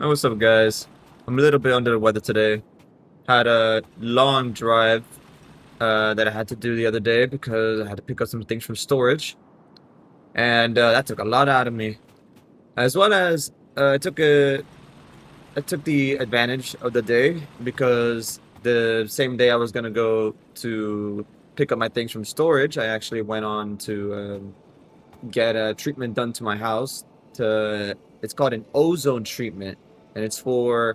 Hey, what's up, guys? I'm a little bit under the weather today. Had a long drive that I had to do the other day because I had to pick up some things from storage, and that took a lot out of me. As well as I took the advantage of the day because the same day I was gonna go to pick up my things from storage, I actually went on to get a treatment done to my house. It's called an ozone treatment, and it's for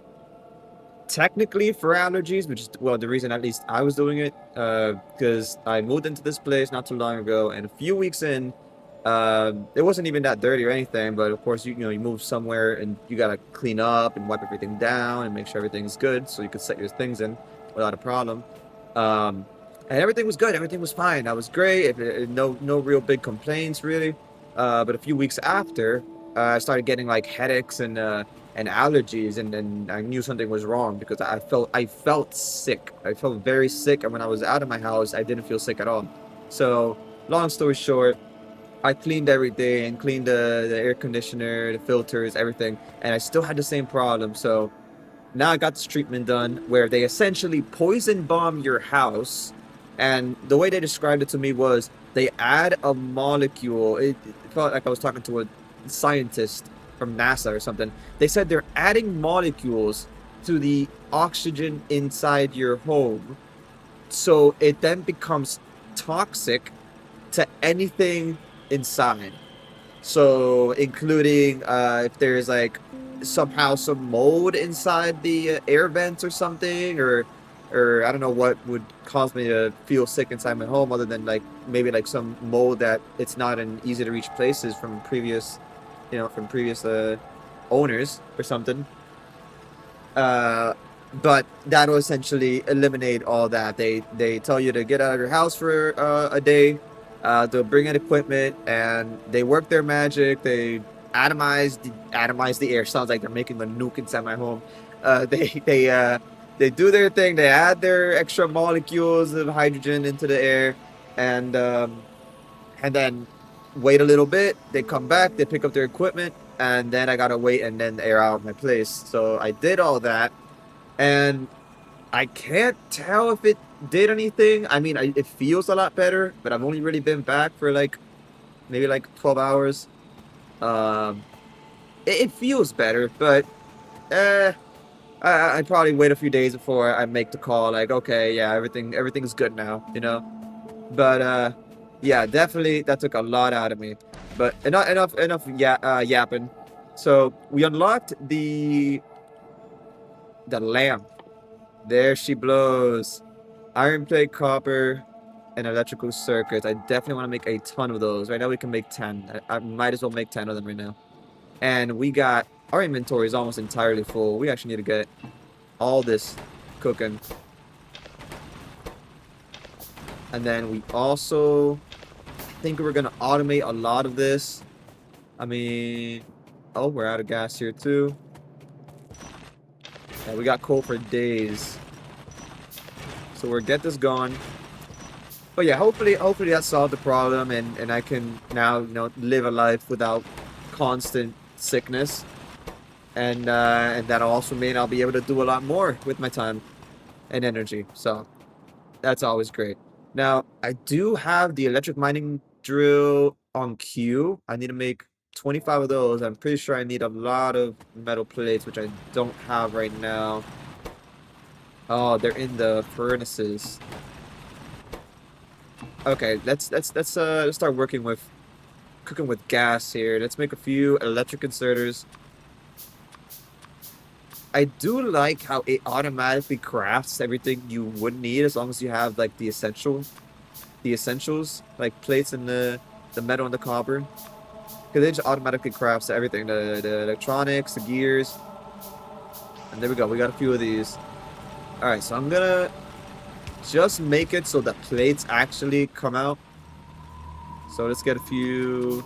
technically for allergies, which is well the reason at least I was doing it, because I moved into this place not too long ago, and a few weeks in, it wasn't even that dirty or anything. But of course, you know you move somewhere and you gotta clean up and wipe everything down and make sure everything's good so you can set your things in without a problem. Um, and everything was good. Everything was fine. That was great. No real big complaints really. But a few weeks after, I started getting like headaches and allergies, and I knew something was wrong because I felt sick. I felt very sick, and when I was out of my house, I didn't feel sick at all. So, long story short, I cleaned everything, cleaned the air conditioner, the filters, everything, and I still had the same problem. So now I got this treatment done where they essentially poison bomb your house, and the way they described it to me was they add a molecule. It felt like I was talking to a scientist from NASA or something. They said they're adding molecules to the oxygen inside your home, so it then becomes toxic to anything inside. So, including if there's like somehow some mold inside the air vents or something, or I don't know what would cause me to feel sick inside my home, other than like maybe like some mold that it's not in easy to reach places from previous, from previous owners or something. Uh, but that'll essentially eliminate all that. They tell you to get out of your house for a day. They'll bring in equipment and they work their magic. They atomize the air. Sounds like they're making a nuke inside my home. They do their thing. They add their extra molecules of hydrogen into the air, and and then wait a little bit. They come back. They pick up their equipment, and then I gotta wait and then air out my place. So I did all that, and I can't tell if it did anything. I mean, it feels a lot better, but I've only really been back for like maybe like 12 hours. Um, it feels better, but uh, I'd probably wait a few days before I make the call. Like, okay, yeah, everything's good now, you know. But yeah, definitely that took a lot out of me. But enough yapping. So we unlocked the lamp. There she blows. Iron plate, copper, and electrical circuits. I definitely want to make a ton of those. Right now we can make 10. I might as well make 10 of them right now. And we got our inventory is almost entirely full. We actually need to get all this cooking. And then we also think we're gonna automate a lot of this. I mean, oh, we're out of gas here too. Yeah, we got coal for days. So we'll get this going. But yeah, hopefully that solved the problem, and I can now, live a life without constant sickness. And that'll also mean I'll be able to do a lot more with my time and energy. So that's always great. Now, I do have the electric mining drill on queue. I need to make 25 of those. I'm pretty sure I need a lot of metal plates, which I don't have right now. Oh, they're in the furnaces. Okay, let's start working with cooking with gas here. Let's make a few electric inserters. I do like how it automatically crafts everything you would need as long as you have like the essentials, like plates and the metal and the copper. Because it just automatically crafts everything, the electronics, the gears. And there we go, we got a few of these. Alright, so I'm gonna just make it so the plates actually come out. So let's get a few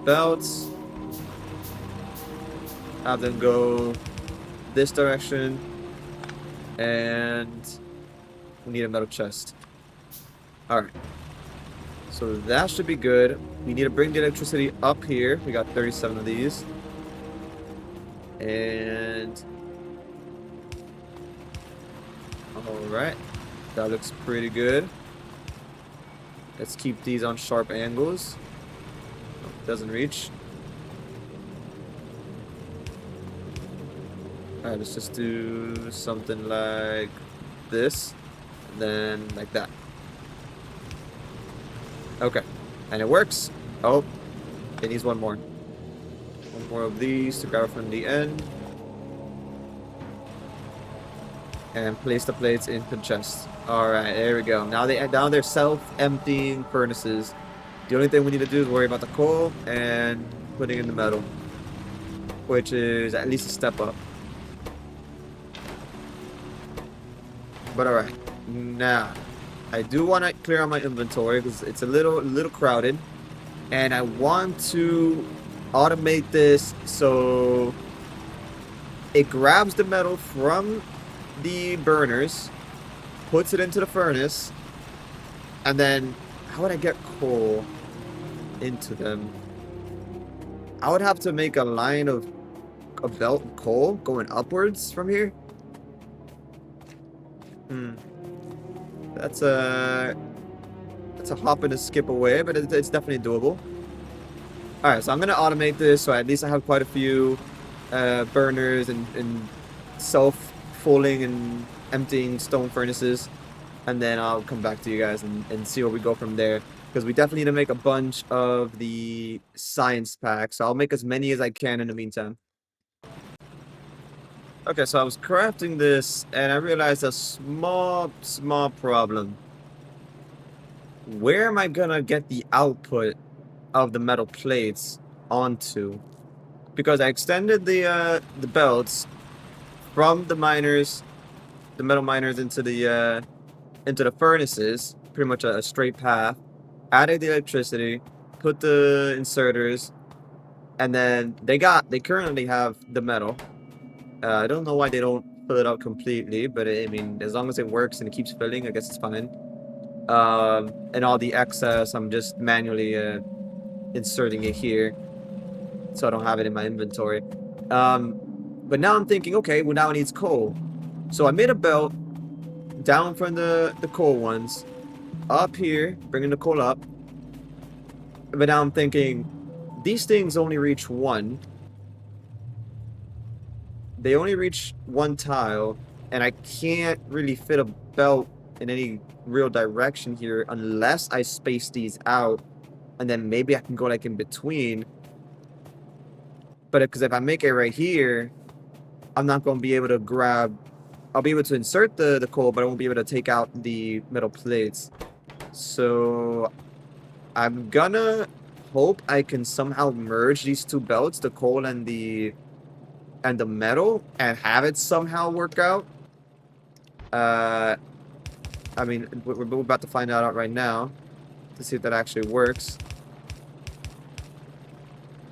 belts. Have them go this direction. And we need a metal chest. Alright. So that should be good. We need to bring the electricity up here. We got 37 of these. And alright, that looks pretty good. Let's keep these on sharp angles. Oh, doesn't reach. Alright, let's just do something like this, and then like that. Okay, and it works. Oh, it needs one more. One more of these to grab from the end. And place the plates into the chest. Alright, there we go. Now they're self-emptying furnaces. The only thing we need to do is worry about the coal and putting in the metal, which is at least a step up. But alright, now I do want to clear out my inventory because it's a little crowded, and I want to automate this so it grabs the metal from the burners, puts it into the furnace, and then how would I get coal into them? I would have to make a line of a belt of coal going upwards from here. That's a hop and a skip away, but it's definitely doable. Alright, so I'm gonna automate this so at least I have quite a few burners and self-fulling and emptying stone furnaces, and then I'll come back to you guys and see where we go from there, because we definitely need to make a bunch of the science packs, so I'll make as many as I can in the meantime. Okay, so I was crafting this and I realized a small problem. Where am I gonna get the output of the metal plates onto? Because I extended the belts from the miners, the metal miners into the furnaces, pretty much a straight path. Added the electricity, put the inserters, and then they currently have the metal. I don't know why they don't fill it out completely, but I mean, as long as it works and it keeps filling, I guess it's fine. And all the excess, I'm just manually inserting it here, so I don't have it in my inventory. But now I'm thinking, okay, well now it needs coal. So I made a belt down from the coal ones, up here, bringing the coal up. But now I'm thinking, these things only reach one. They only reach one tile, and I can't really fit a belt in any real direction here unless I space these out, and then maybe I can go like in between. But because if I make it right here, I'm not going to be able to grab. I'll be able to insert the coal, but I won't be able to take out the metal plates. So I'm gonna hope I can somehow merge these two belts, the coal and the metal, and have it somehow work out. I mean, we're about to find out right now to see if that actually works.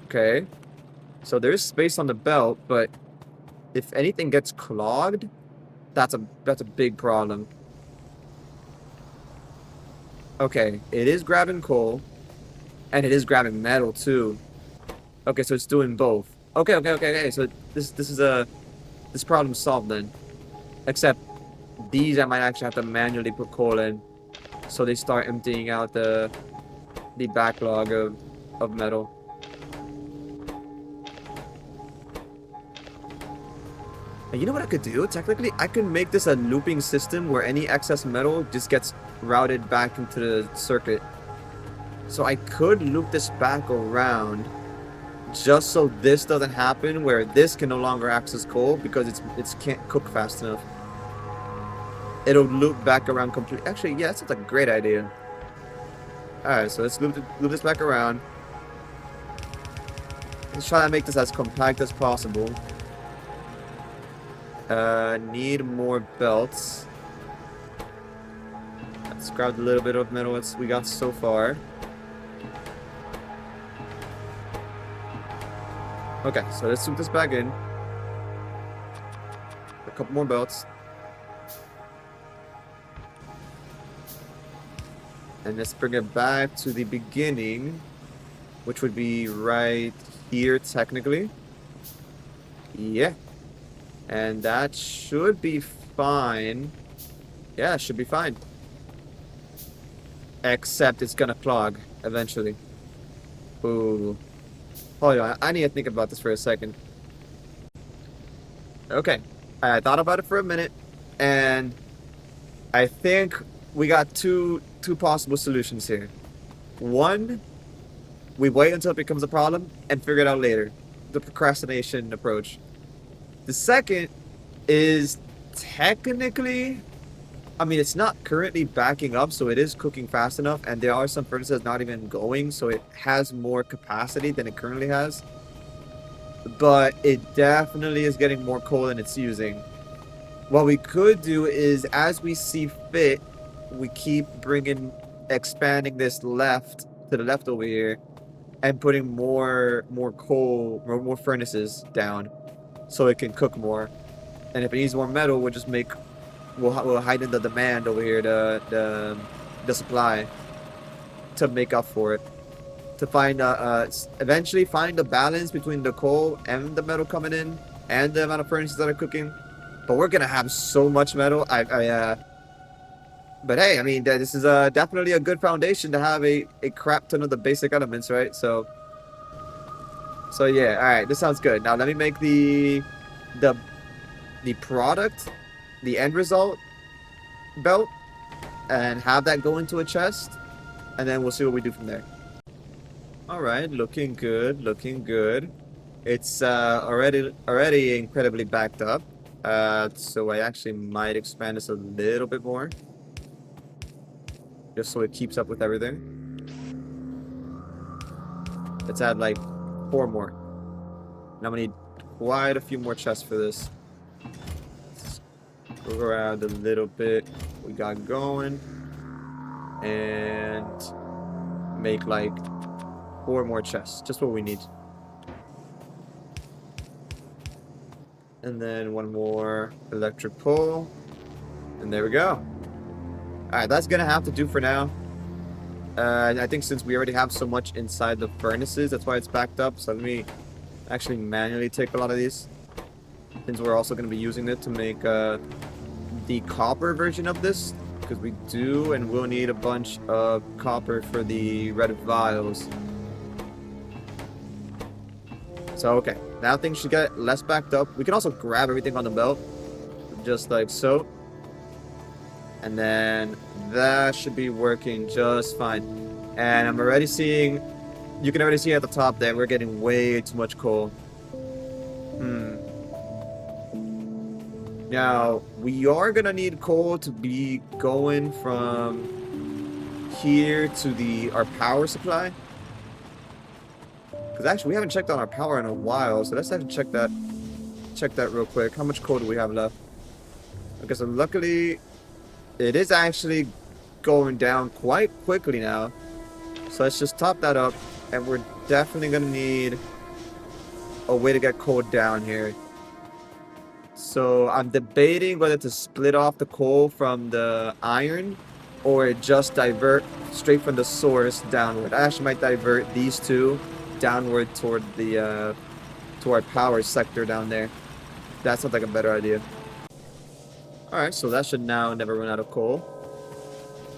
Okay, so there's space on the belt, but if anything gets clogged, that's a big problem. Okay, it is grabbing coal, and it is grabbing metal too. Okay, so it's doing both. Okay. So this problem's solved then. Except these I might actually have to manually put coal in, so they start emptying out the backlog of metal. And you know what I could do? Technically, I could make this a looping system where any excess metal just gets routed back into the circuit. So I could loop this back around, just so this doesn't happen, where this can no longer access coal because it can't cook fast enough. It'll loop back around completely. Actually, yeah, that's a great idea. Alright, so let's loop this back around. Let's try to make this as compact as possible. Need more belts. Let's grab a little bit of metal we got so far. Okay, so let's loop this back in. A couple more belts. And let's bring it back to the beginning, which would be right here, technically. Yeah. And that should be fine. Yeah, it should be fine. Except it's gonna clog eventually. Ooh. Hold on, I need to think about this for a second. Okay. I thought about it for a minute, and I think we got two possible solutions here. One, we wait until it becomes a problem and figure it out later. The procrastination approach. The second is technically, I mean, it's not currently backing up, so it is cooking fast enough, and there are some furnaces not even going, so it has more capacity than it currently has. But it definitely is getting more coal than it's using. What we could do is, as we see fit, we keep expanding this left to the left over here, and putting more coal, more furnaces down, so it can cook more. And if it needs more metal, we'll heighten the demand over here, the supply, to make up for it. To find eventually find a balance between the coal and the metal coming in, and the amount of furnaces that are cooking. But we're gonna have so much metal. But hey, I mean, this is definitely a good foundation to have a crap ton of the basic elements, right? So yeah, all right, this sounds good. Now let me make the the product, the end result belt, and have that go into a chest, and then we'll see what we do from there. All right, looking good, looking good. It's already incredibly backed up. So I actually might expand this a little bit more, just so it keeps up with everything. Let's add like 4 more. And I'm gonna need quite a few more chests for this. Let's go around a little bit. We got going, and make like 4 more chests, just what we need. And then 1 more electric pole, and there we go. All right, that's gonna have to do for now. I think since we already have so much inside the furnaces, that's why it's backed up. So let me actually manually take a lot of these, since we're also going to be using it to make the copper version of this, because we do and will need a bunch of copper for the red vials. So okay, now things should get less backed up. We can also grab everything on the belt, just like so. And then that should be working just fine. And I'm already seeing, you can already see at the top that we're getting way too much coal. Now, we are gonna need coal to be going from here to our power supply. Because actually, we haven't checked on our power in a while, so let's have to check that real quick. How much coal do we have left? Okay, so luckily, it is actually going down quite quickly now. So let's just top that up, and we're definitely gonna need a way to get coal down here. So I'm debating whether to split off the coal from the iron, or just divert straight from the source downward. I actually might divert these two downward toward to our power sector down there. That sounds like a better idea. Alright, so that should now never run out of coal.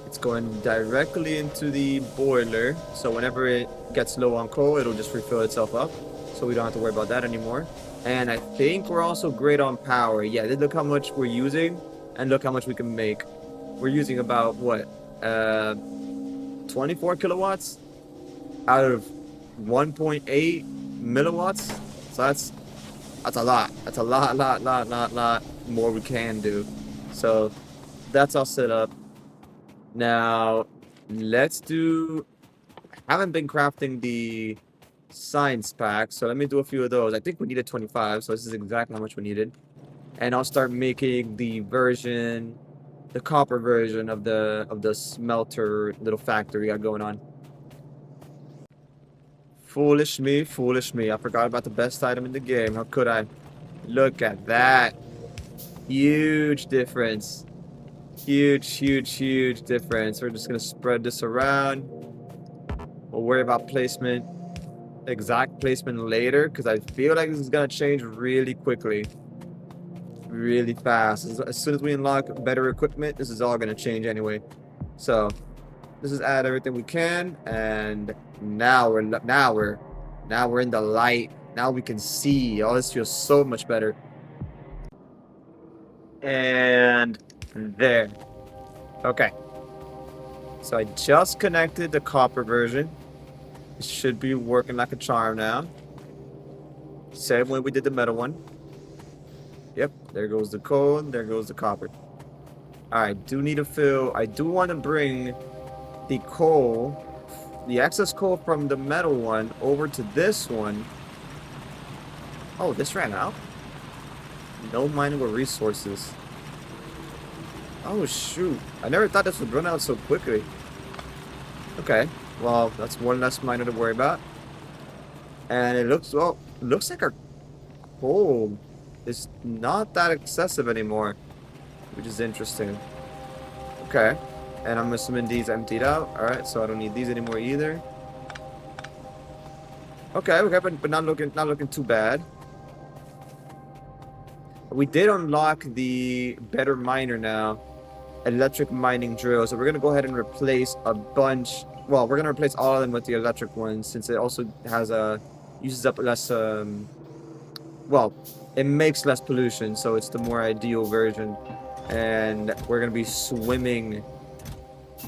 It's going directly into the boiler, so whenever it gets low on coal, it'll just refill itself up, so we don't have to worry about that anymore. And I think we're also great on power. Yeah, look how much we're using, and look how much we can make. We're using about, what, 24 kilowatts out of 1.8 milliwatts? So that's a lot. That's a lot more we can do. So that's all set up. Now, let's do... I haven't been crafting the science pack, so let me do a few of those. I think we needed 25, so this is exactly how much we needed. And I'll start making the copper version of the smelter little factory we got going on. Foolish me, foolish me. I forgot about the best item in the game. How could I? Look at that. Huge difference. Huge difference. We're just going to spread this around. We'll worry about placement exact placement later because I feel like this is gonna change really quickly. Really fast. As soon as we unlock better equipment, this is all gonna change anyway. So let's just add everything we can, and now we're in the light. Now we can see. Oh, this feels so much better. And there. Okay. So I just connected the copper version. It should be working like a charm now. Same way we did the metal one. Yep, there goes the coal, and there goes the copper. Alright, do need to fill. I do want to bring the coal, the excess coal from the metal one over to this one. Oh, this ran out? No mineable resources. Oh, shoot. I never thought this would run out so quickly. Okay, well, that's one less miner to worry about. And it looks, well, it looks like our coal is not that excessive anymore, which is interesting. Okay, and I'm assuming these emptied out. Alright, so I don't need these anymore either. Okay, but not looking too bad. We did unlock the better miner now, electric mining drill. So we're gonna go ahead and replace a bunch. Well, we're gonna replace all of them with the electric ones since it also has uses up less. Well, it makes less pollution, so it's the more ideal version. And we're gonna be swimming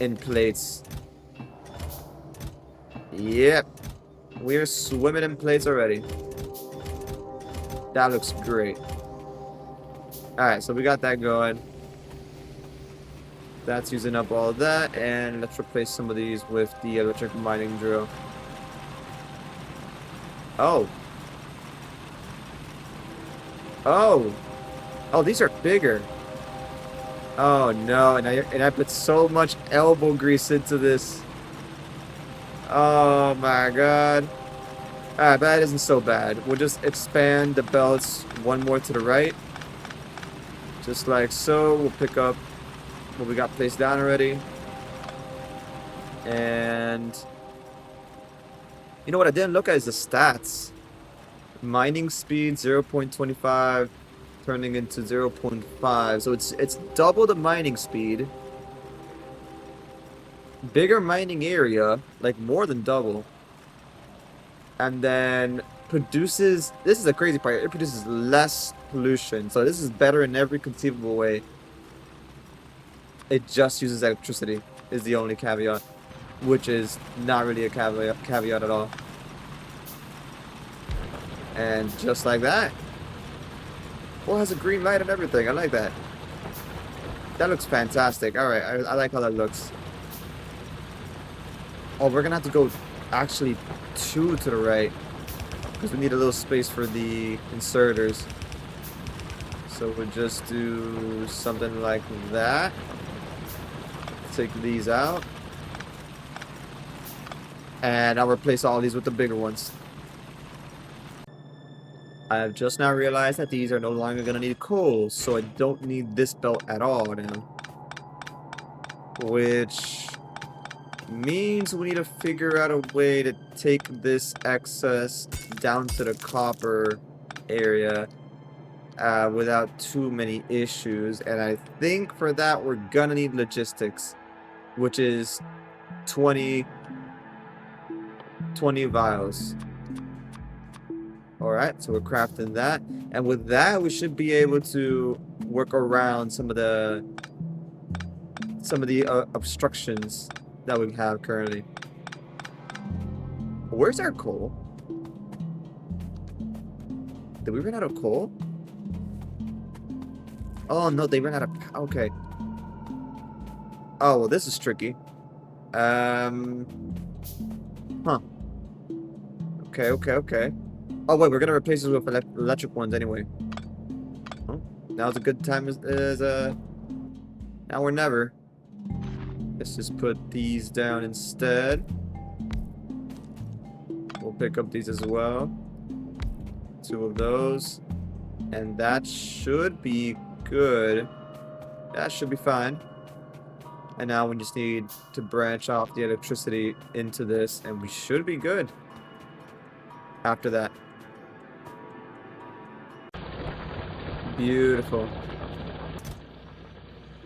in plates. Yep, we're swimming in plates already. That looks great. Alright, so we got that going. That's using up all of that, and let's replace some of these with the electric mining drill. Oh. Oh. Oh, these are bigger. Oh no, and I put so much elbow grease into this. Oh my god. Alright, but that isn't so bad. We'll just expand the belts one more to the right. Just like so. We'll pick up what we got placed down already. And you know what I didn't look at is the stats. Mining speed 0.25 turning into 0.5. So it's double the mining speed. Bigger mining area, like more than double. And then produces, this is the crazy part, it produces less pollution. So this is better in every conceivable way. It just uses electricity is the only caveat, which is not really a caveat at all. And just like that. Well, it has a green light and everything. I like that. That looks fantastic. Alright, I like how that looks. Oh, we're gonna have to go actually two to the right, because we need a little space for the inserters. So we'll just do something like that. Take these out. And I'll replace all these with the bigger ones. I have just now realized that these are no longer going to need coal, so I don't need this belt at all now. Which means we need to figure out a way to take this excess down to the copper area without too many issues. And I think for that we're going to need logistics, which is 20 vials. Alright, so we're crafting that. And with that, we should be able to work around some of the obstructions that we have currently. Where's our coal? Did we run out of coal? Oh no, they ran out of... Okay. Oh, well, this is tricky. Huh. Okay. Oh wait, we're gonna replace this with electric ones anyway. Oh, now's a good time as now or never. Let's just put these down instead. We'll pick up these as well. 2 of those. And that should be good. That should be fine. And now we just need to branch off the electricity into this, and we should be good. after that. Beautiful.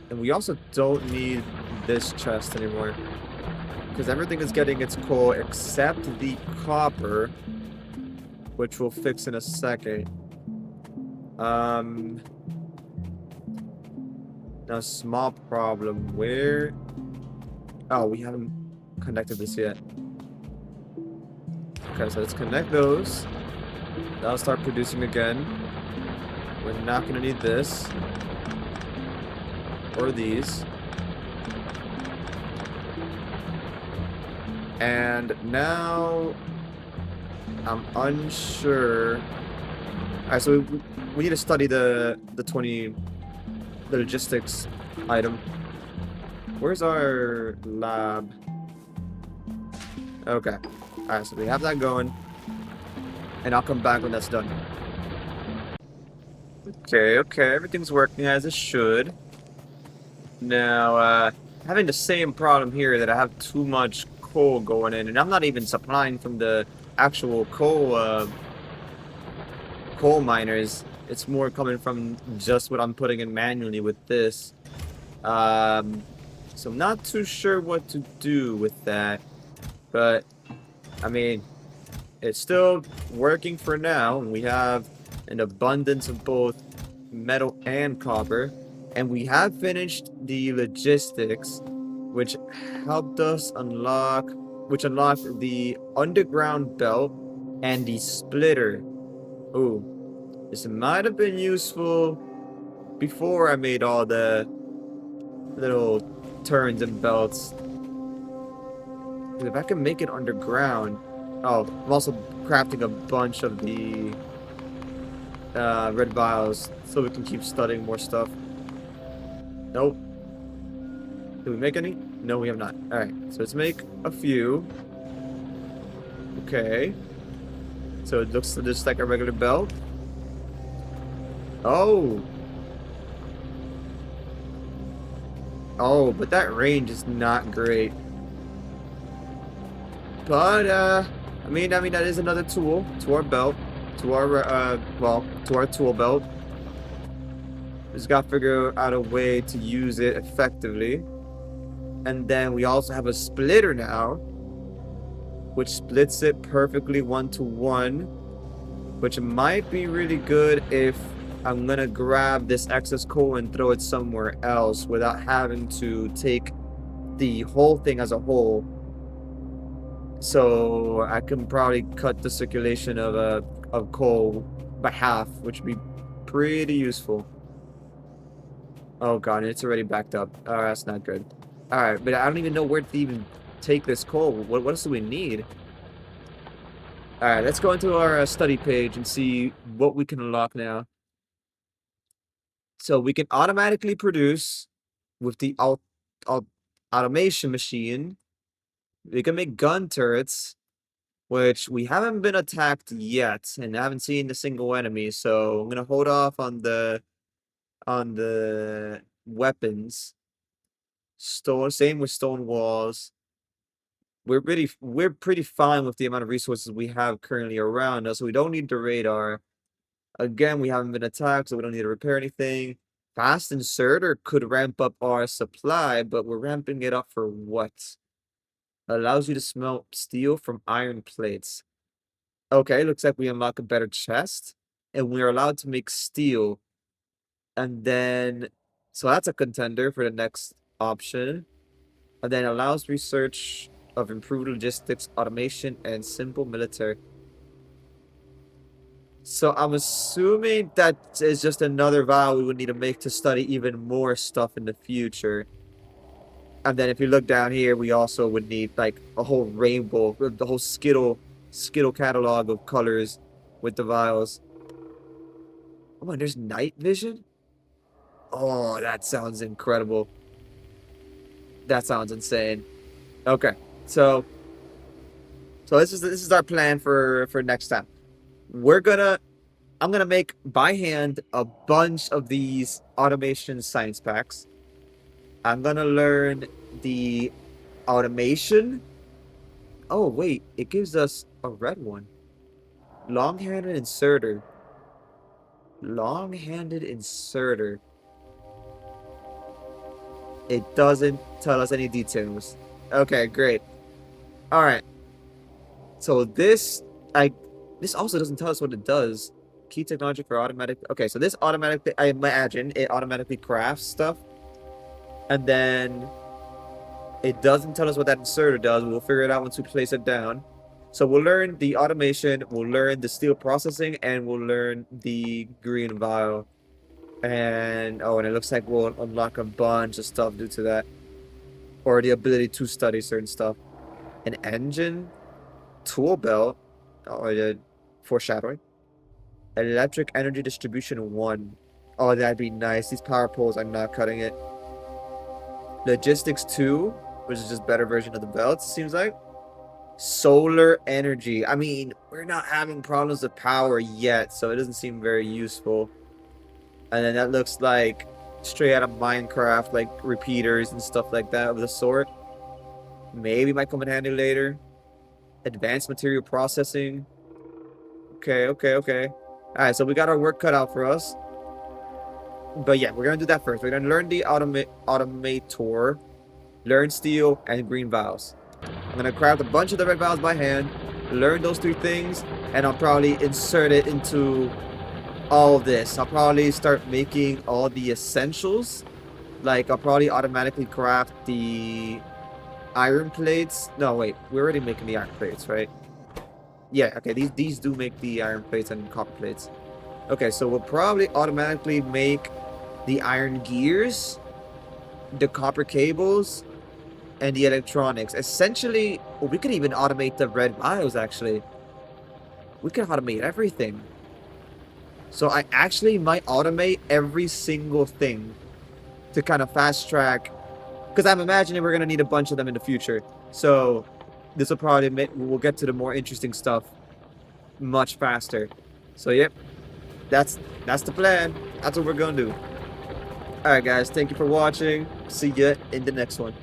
And we also don't need this chest anymore, because everything is getting its coal except the copper, which we'll fix in a second. Now, small problem. Where? Oh, we haven't connected this yet. Okay, so let's connect those. That'll start producing again. We're not gonna need this. Or these. And now I'm unsure. Alright, so we need to study the logistics item. Where's our lab? Okay. Alright, so we have that going. And I'll come back when that's done. Okay, everything's working as it should. Now, having the same problem here that I have too much coal going in, and I'm not even supplying from the actual coal miners. It's more coming from just what I'm putting in manually with this. So I'm not too sure what to do with that, but I mean, it's still working for now, and we have an abundance of both metal and copper, and we have finished the logistics, which helped us unlocked the underground belt and the splitter. Ooh, this might have been useful before I made all the little turns and belts. If I can make it underground. Oh, I'm also crafting a bunch of the red vials so we can keep studying more stuff. Nope. Did we make any? No, we have not. Alright, so let's make a few. Okay. So it looks just like a regular belt. Oh! Oh, but that range is not great. But, I mean, that is another tool to our belt. To our, to our tool belt. Just gotta figure out a way to use it effectively. And then we also have a splitter now, which splits it perfectly 1-to-1, which might be really good if I'm gonna grab this excess coal and throw it somewhere else without having to take the whole thing as a whole. So I can probably cut the circulation of coal by half, which would be pretty useful. Oh god, it's already backed up. Oh, that's not good. Alright, but I don't even know where to even take this coal. What else do we need? Alright, let's go into our study page and see what we can unlock now. So we can automatically produce with the automation machine. We can make gun turrets, which we haven't been attacked yet, and haven't seen a single enemy. So I'm gonna hold off on the weapons. Same with stone walls. We're pretty fine with the amount of resources we have currently around us. So we don't need the radar. Again, we haven't been attacked, so we don't need to repair anything. Fast inserter could ramp up our supply, but we're ramping it up for what? Allows you to smelt steel from iron plates. Okay, looks like we unlock a better chest, and we're allowed to make steel. And then, so that's a contender for the next option. And then allows research of improved logistics, automation, and simple military. So I'm assuming that is just another vow we would need to make to study even more stuff in the future. And then if you look down here, we also would need like a whole rainbow, the whole Skittle catalog of colors with the vials. Oh, and there's night vision? Oh, that sounds incredible. That sounds insane. Okay, so this is our plan for next time. I'm gonna make by hand a bunch of these automation science packs. I'm gonna learn the automation. Oh wait, it gives us a red one. Long-handed inserter. Long-handed inserter. It doesn't tell us any details. Okay, great. All right. So this also doesn't tell us what it does. Key technology for automatic. Okay, so this automatically, I imagine it automatically crafts stuff, and then it doesn't tell us what that inserter does. We'll figure it out once we place it down. So we'll learn the automation, we'll learn the steel processing, and we'll learn the green vial. And oh, and it looks like we'll unlock a bunch of stuff due to that, or the ability to study certain stuff. An engine, tool belt, oh yeah, foreshadowing. Electric energy distribution 1. Oh, that'd be nice. These power poles, I'm not cutting it. Logistics 2, which is just better version of the belts, seems like. Solar energy. I mean, we're not having problems with power yet, so it doesn't seem very useful. And then that looks like straight out of Minecraft, like repeaters and stuff like that of the sort. Maybe might come in handy later. Advanced material processing. Okay. Alright, so we got our work cut out for us. But yeah, we're gonna do that first. We're gonna learn the automator, learn steel, and green vials. I'm gonna craft a bunch of the red vials by hand, learn those 3 things, and I'll probably insert it into all of this. I'll probably start making all the essentials. Like, I'll probably automatically craft the iron plates. No, wait, we're already making the iron plates, right? Yeah, okay, these do make the iron plates and copper plates. Okay, so we'll probably automatically make the iron gears, the copper cables, and the electronics. Essentially, we could even automate the red vials, actually. We could automate everything. So I actually might automate every single thing to kind of fast track, because I'm imagining we're going to need a bunch of them in the future. So this will probably we'll get to the more interesting stuff much faster. So yep, that's the plan. That's what we're going to do. Alright guys, thank you for watching. See ya in the next one.